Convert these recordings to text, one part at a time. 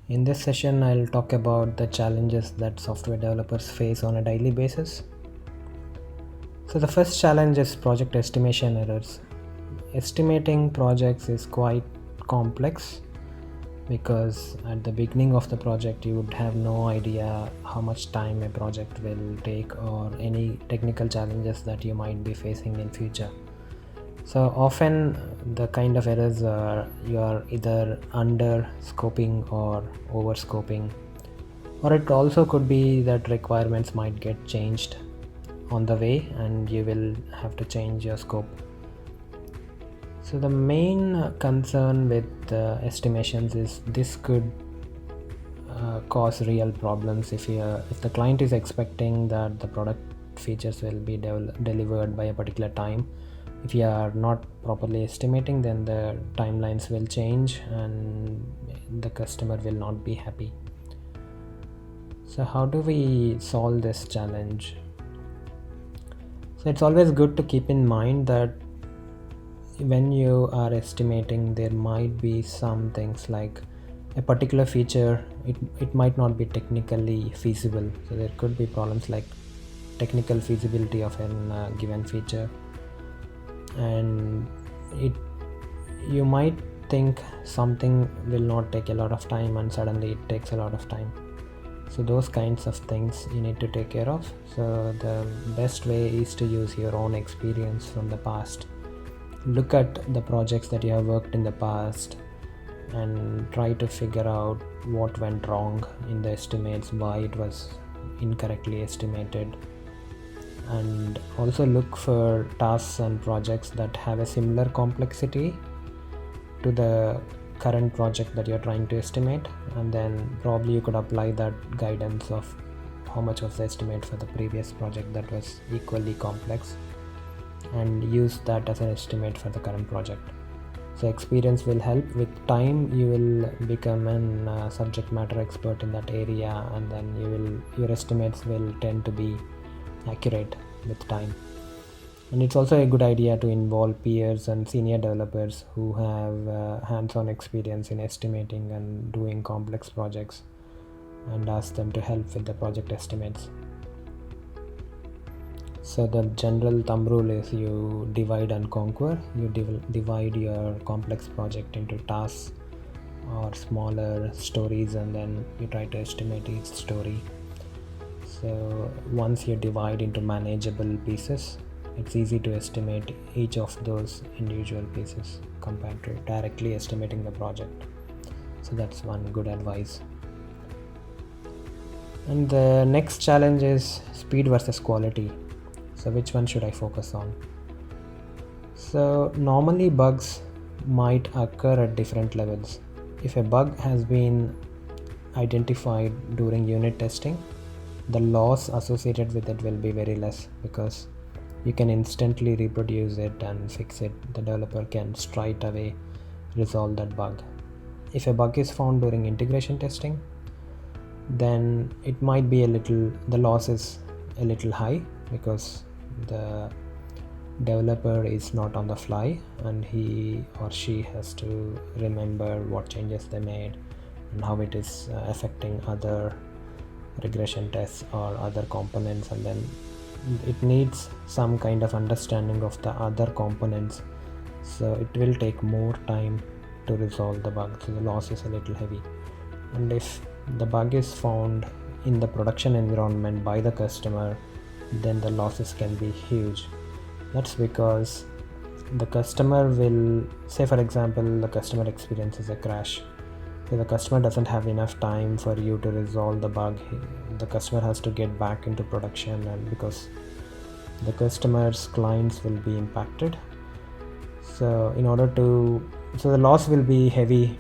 In this session, I'll talk about the challenges that software developers face on a daily basis. So, the first challenge is project estimation errors. Estimating projects is quite complex because at the beginning of the project, you would have no idea how much time a project will take or any technical challenges that you might be facing in future. So often the kind of errors are you are either under scoping or over scoping, or it also could be that requirements might get changed on the way and you will have to change your scope. So the main concern with estimations is this could cause real problems if the client is expecting that the product features will be delivered by a particular time. If you are not properly estimating, then the timelines will change and the customer will not be happy. So how do we solve this challenge? So it's always good to keep in mind that when you are estimating, there might be some things like a particular feature, it might not be technically feasible. So there could be problems like technical feasibility of a given feature, and you might think something will not take a lot of time and suddenly it takes a lot of time. So those kinds of things you need to take care of. So the best way is to use your own experience from the past. Look at the projects that you have worked in the past and try to figure out what went wrong in the estimates, why it was incorrectly estimated, and also look for tasks and projects that have a similar complexity to the current project that you're trying to estimate, and then probably you could apply that guidance of how much was the estimate for the previous project that was equally complex and use that as an estimate for the current project. So experience will help. With time you will become an subject matter expert in that area, and then your estimates will tend to be accurate with time. And it's also a good idea to involve peers and senior developers who have hands-on experience in estimating and doing complex projects, and ask them to help with the project estimates. So the general thumb rule is you divide and conquer. You divide your complex project into tasks or smaller stories, and then you try to estimate each story. So once you divide into manageable pieces, it's easy to estimate each of those individual pieces compared to directly estimating the project. So that's one good advice. And the next challenge is speed versus quality. So which one should I focus on? So normally bugs might occur at different levels. If a bug has been identified during unit testing, the loss associated with it will be very less because you can instantly reproduce it and fix it. The developer can straight away resolve that bug. If a bug is found during integration testing, then it might be the loss is a little high because the developer is not on the fly and he or she has to remember what changes they made and how it is affecting other regression tests or other components, and then it needs some kind of understanding of the other components, so it will take more time to resolve the bug, so the loss is a little heavy. And if the bug is found in the production environment by the customer, then the losses can be huge. That's because the customer will say, for example, the customer experiences a crash. So the customer doesn't have enough time for you to resolve the bug. The customer has to get back into production, and because the customer's clients will be impacted, so the loss will be heavy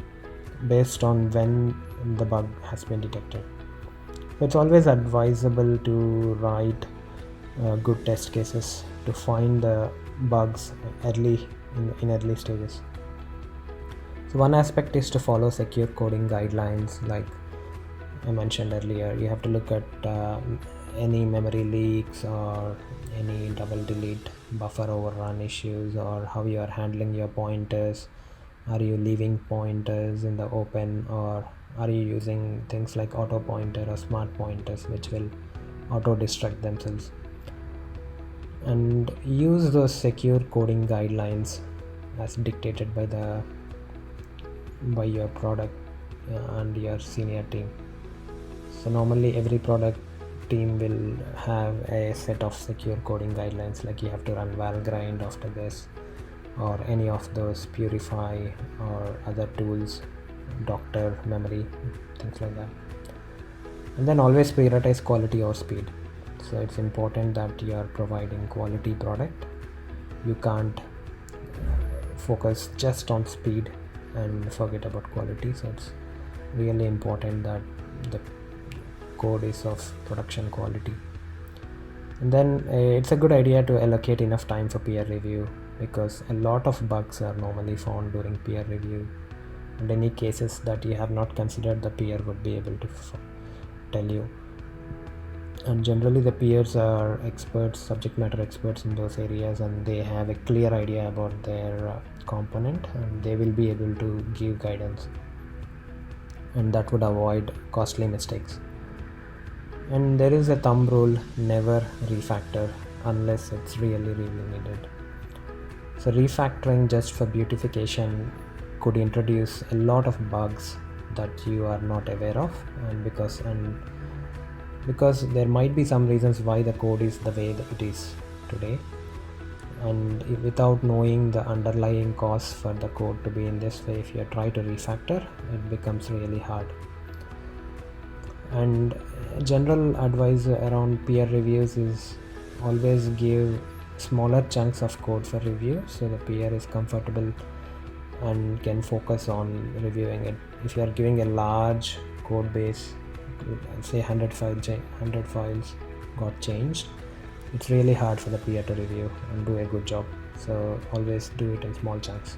based on when the bug has been detected. So it's always advisable to write good test cases to find the bugs early in early stages. So one aspect is to follow secure coding guidelines. Like I mentioned earlier, you have to look at any memory leaks or any double delete, buffer overrun issues, or how you are handling your pointers. Are you leaving pointers in the open, or Are you using things like auto pointer or smart pointers which will auto destruct themselves? And use those secure coding guidelines as dictated by your product and your senior team. So normally every product team will have a set of secure coding guidelines, like you have to run Valgrind after this, or any of those Purify or other tools, Doctor, memory, things like that. And then always prioritize quality or speed. So it's important that you are providing quality product. You can't focus just on speed and forget about quality. So it's really important that the code is of production quality. And then it's a good idea to allocate enough time for peer review, because a lot of bugs are normally found during peer review, and any cases that you have not considered, the peer would be able to tell you. And generally the peers are experts, subject matter experts in those areas, and they have a clear idea about their component, and they will be able to give guidance, and that would avoid costly mistakes. And there is a thumb rule: never refactor unless it's really needed. So refactoring just for beautification could introduce a lot of bugs that you are not aware of, and because there might be some reasons why the code is the way that it is today, and without knowing the underlying cause for the code to be in this way, if you try to refactor, it becomes really hard. And general advice around peer reviews is always give smaller chunks of code for review, so the peer is comfortable and can focus on reviewing it. If you are giving a large code base, say 100 files got changed, it's really hard for the peer to review and do a good job. So always do it in small chunks.